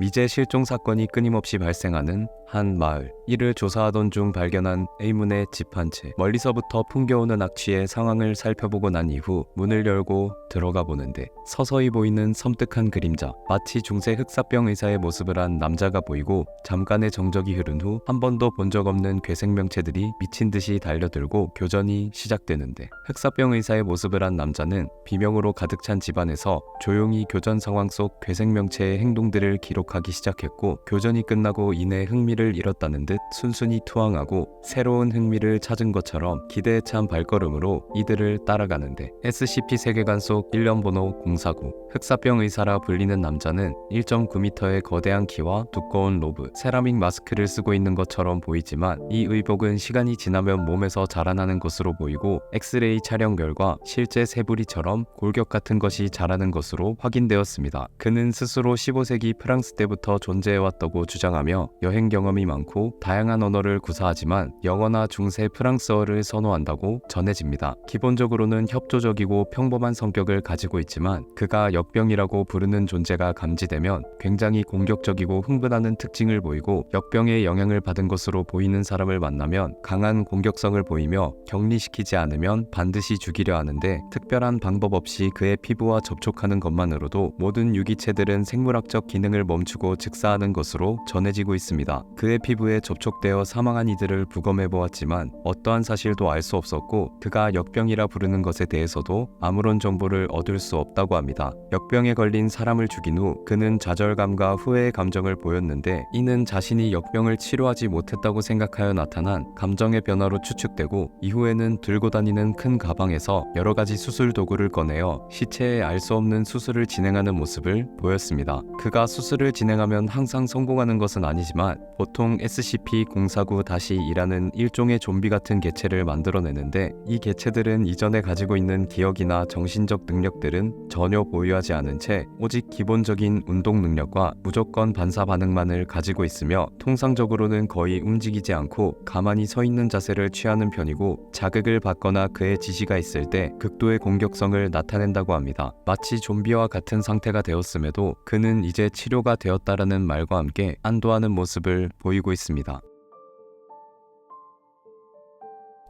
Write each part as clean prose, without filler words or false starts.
미제 실종 사건이 끊임없이 발생하는 한 마을. 이를 조사하던 중 발견한 의문의 집 한 채. 멀리서부터 풍겨오는 악취의 상황을 살펴보고 난 이후 문을 열고 들어가 보는데 서서히 보이는 섬뜩한 그림자, 마치 중세 흑사병 의사의 모습을 한 남자가 보이고 잠깐의 정적이 흐른 후 한 번도 본 적 없는 괴생명체들이 미친 듯이 달려들고 교전이 시작되는데 흑사병 의사의 모습을 한 남자는 비명으로 가득 찬 집안에서 조용히 교전 상황 속 괴생명체의 행동들을 기록하기 시작했고, 교전이 끝나고 이내 흥미를 잃었다는 듯 순순히 투항하고 새로운 흥미를 찾은 것처럼 기대에 찬 발걸음으로 이들을 따라가는데 SCP 세계관 속 일련번호 049, 흑사병 의사라 불리는 남자는 1.9m의 거대한 키와 두꺼운 로브, 세라믹 마스크를 쓰고 있는 것처럼 보이지만 이 의복은 시간이 지나면 몸에서 자라나는 것으로 보이고 엑스레이 촬영 결과 실제 새부리처럼 골격 같은 것이 자라는 것으로 확인되었습니다. 그는 스스로 15세기 프랑스 때부터 존재해왔다고 주장하며 여행 경험이 많고 다양한 언어를 구사하지만 영어나 중세 프랑스어를 선호한다고 전해집니다. 기본적으로는 협조적이고 평범한 성격을 가지고 있지만 그가 역병이라고 부르는 존재가 감지되면 굉장히 공격적이고 흥분하는 특징을 보이고 역병의 영향을 받은 것으로 보이는 사람을 만나면 강한 공격성을 보이며 격리시키지 않으면 반드시 죽이려 하는데 특별한 방법 없이 그의 피부와 접촉하는 것만으로도 모든 유기체들은 생물학적 기능을 멈추고 즉사하는 것으로 전해지고 있습니다. 그의 피부에 접촉되어 사망한 이들을 부검해 보았지만 어떠한 사실도 알 수 없었고 그가 역병이라 부르는 것에 대해서도 아무런 정보를 얻을 수 없다고 합니다. 역병에 걸린 사람을 죽인 후 그는 좌절감과 후회의 감정을 보였는데 이는 자신이 역병을 치료하지 못했다고 생각하여 나타난 감정의 변화로 추측되고, 이후에는 들고 다니는 큰 가방에서 여러 가지 수술 도구를 꺼내어 시체에 알 수 없는 수술을 진행하는 모습을 보였습니다. 그가 수술을 진행하면 항상 성공하는 것은 아니지만 보통 SCP-049-2라는 일종의 좀비 같은 개체를 만들어내는데 이 개체들은 이전에 가지고 있는 기억이나 정신적 능력들은 전혀 보유하지 않은 채 오직 기본적인 운동 능력과 무조건 반사 반응만을 가지고 있으며 통상적으로는 거의 움직이지 않고 가만히 서 있는 자세를 취하는 편이고 자극을 받거나 그의 지시가 있을 때 극도의 공격성을 나타낸다고 합니다. 마치 좀비와 같은 상태가 되었음에도 그는 이제 치료가 되었다라는 말과 함께 안도하는 모습을 보이고 있습니다.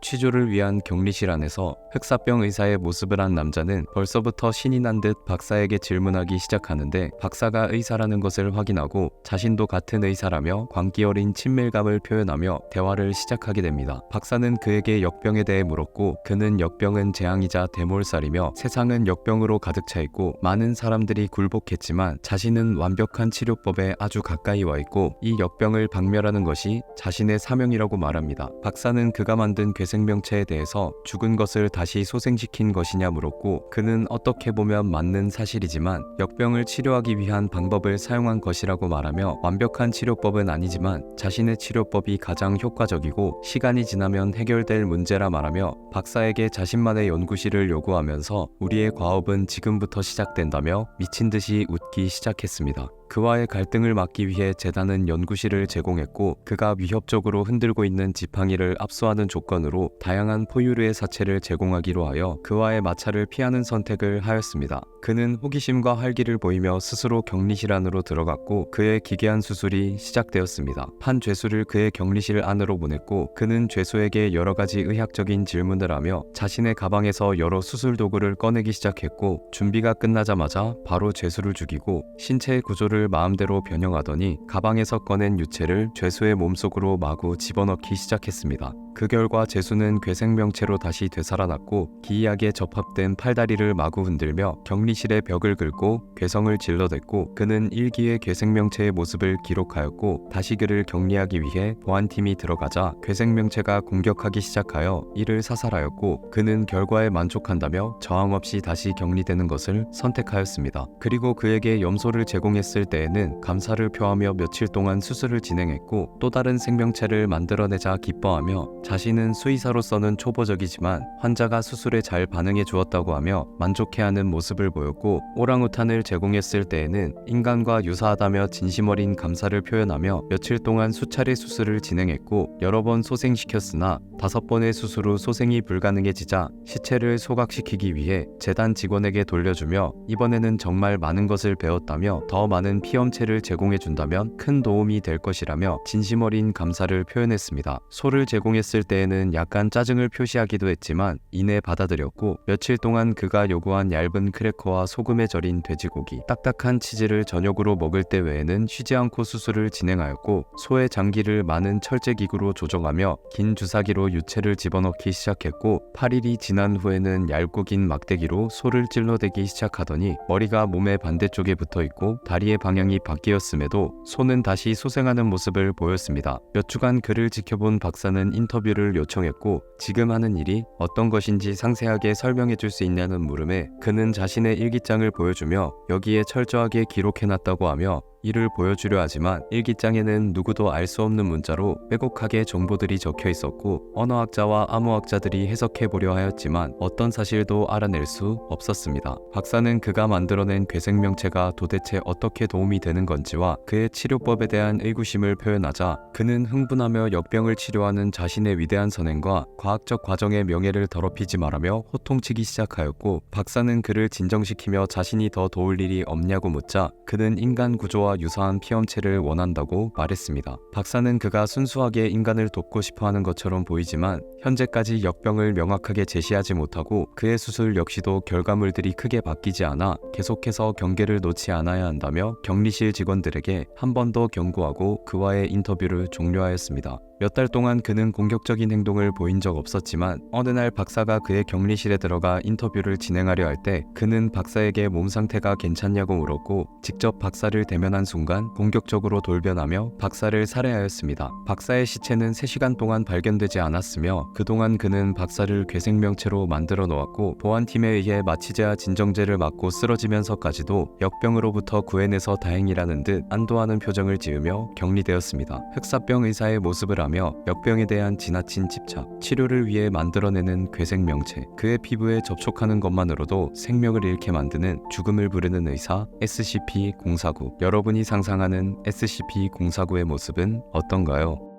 취조를 위한 격리실 안에서 흑사병 의사의 모습을 한 남자는 벌써부터 신이 난 듯 박사에게 질문하기 시작하는데 박사가 의사라는 것을 확인하고 자신도 같은 의사라며 광기 어린 친밀감을 표현하며 대화를 시작하게 됩니다. 박사는 그에게 역병에 대해 물었고 그는 역병은 재앙이자 대몰살이며 세상은 역병으로 가득 차 있고 많은 사람들이 굴복했지만 자신은 완벽한 치료법에 아주 가까이 와 있고 이 역병을 박멸하는 것이 자신의 사명이라고 말합니다. 박사는 그가 만든 괴생명체에 대해서 죽은 것을 다시 소생시킨 것이냐 물었고 그는 어떻게 보면 맞는 사실이지만 역병을 치료하기 위한 방법을 사용한 것이라고 말하며 완벽한 치료법은 아니지만 자신의 치료법이 가장 효과적이고 시간이 지나면 해결될 문제라 말하며 박사에게 자신만의 연구실을 요구하면서 우리의 과업은 지금부터 시작된다며 미친 듯이 웃기 시작했습니다. 그와의 갈등을 막기 위해 재단은 연구실을 제공했고 그가 위협적으로 흔들고 있는 지팡이를 압수하는 조건으로 다양한 포유류의 사체를 제공하기로 하여 그와의 마찰을 피하는 선택을 하였습니다. 그는 호기심과 활기를 보이며 스스로 격리실 안으로 들어갔고 그의 기괴한 수술이 시작되었습니다. 한 죄수를 그의 격리실 안으로 보냈고 그는 죄수에게 여러 가지 의학적인 질문을 하며 자신의 가방에서 여러 수술 도구를 꺼내기 시작했고 준비가 끝나자마자 바로 죄수를 죽이고 신체의 구조를 마음대로 변형하더니 가방에서 꺼낸 유체를 죄수의 몸속으로 마구 집어넣기 시작했습니다. 그 결과 죄수는 괴생명체로 다시 되살아났고 기이하게 접합된 팔다리를 마구 흔들며 격리실의 벽을 긁고 괴성을 질러댔고 그는 일기의 괴생명체의 모습을 기록하였고 다시 그를 격리하기 위해 보안팀이 들어가자 괴생명체가 공격하기 시작하여 이를 사살하였고 그는 결과에 만족한다며 저항 없이 다시 격리되는 것을 선택하였습니다. 그리고 그에게 염소를 제공했을 때에는 감사를 표하며 며칠 동안 수술을 진행했고 또 다른 생명체를 만들어내자 기뻐하며 자신은 수의 의사로서는 초보적이지만 환자가 수술에 잘 반응해 주었다고 하며 만족해하는 모습을 보였고, 오랑우탄을 제공했을 때에는 인간과 유사하다며 진심 어린 감사를 표현하며 며칠 동안 수차례 수술을 진행했고, 여러 번 소생시켰으나 5번의 수술 후 소생이 불가능해지자 시체를 소각시키기 위해 재단 직원에게 돌려주며, 이번에는 정말 많은 것을 배웠다며 더 많은 피험체를 제공해준다면 큰 도움이 될 것이라며 진심 어린 감사를 표현했습니다. 소를 제공했을 때에는 약간 짜증을 표시하기도 했지만 이내 받아들였고, 며칠 동안 그가 요구한 얇은 크래커와 소금에 절인 돼지고기, 딱딱한 치즈를 저녁으로 먹을 때 외에는 쉬지 않고 수술을 진행하였고, 소의 장기를 많은 철제기구로 조정하며 긴 주사기로 유체를 집어넣기 시작했고, 8일이 지난 후에는 얇고 긴 막대기로 소를 찔러대기 시작하더니 머리가 몸의 반대쪽에 붙어있고 다리의 방향이 바뀌었음에도 소는 다시 소생하는 모습을 보였습니다. 몇 주간 그를 지켜본 박사는 인터뷰를 요청했고, 지금 하는 일이 어떤 것인지 상세하게 설명해 줄 수 있냐는 물음에 그는 자신의 일기장을 보여주며 여기에 철저하게 기록해놨다고 하며 이를 보여주려 하지만 일기장에는 누구도 알 수 없는 문자로 빼곡하게 정보들이 적혀 있었고, 언어학자와 암호학자들이 해석해보려 하였지만 어떤 사실도 알아낼 수 없었습니다. 박사는 그가 만들어낸 괴생명체가 도대체 어떻게 도움이 되는 건지와 그의 치료법에 대한 의구심을 표현하자 그는 흥분하며 역병을 치료하는 자신의 위대한 선행과 과학적 과정의 명예를 더럽히지 말하며 호통치기 시작하였고, 박사는 그를 진정시키며 자신이 더 도울 일이 없냐고 묻자 그는 인간 구조와 유사한 피험체를 원한다고 말했습니다. 박사는 그가 순수하게 인간을 돕고 싶어하는 것처럼 보이지만 현재까지 역병을 명확하게 제시하지 못하고, 그의 수술 역시도 결과물들이 크게 바뀌지 않아 계속해서 경계를 놓지 않아야 한다며 격리실 직원들에게 한 번 더 경고하고 그와의 인터뷰를 종료하였습니다. 몇 달 동안 그는 공격적인 행동을 보인 적 없었지만 어느 날 박사가 그의 격리실에 들어가 인터뷰를 진행하려 할 때 그는 박사에게 몸 상태가 괜찮냐고 물었고, 직접 박사를 대면한 순간 공격적으로 돌변하며 박사를 살해하였습니다. 박사의 시체는 3시간 동안 발견되지 않았으며 그동안 그는 박사를 괴생명체로 만들어 놓았고, 보안팀에 의해 마취제와 진정제를 맞고 쓰러지면서까지도 역병으로부터 구해내서 다행이라는 듯 안도하는 표정을 지으며 격리되었습니다. 흑사병 의사의 모습을 하며 역병에 대한 지나친 집착, 치료를 위해 만들어내는 괴생명체, 그의 피부에 접촉하는 것만으로도 생명을 잃게 만드는 죽음을 부르는 의사 SCP-049. 여러분이 상상하는 SCP-049의 모습은 어떤가요?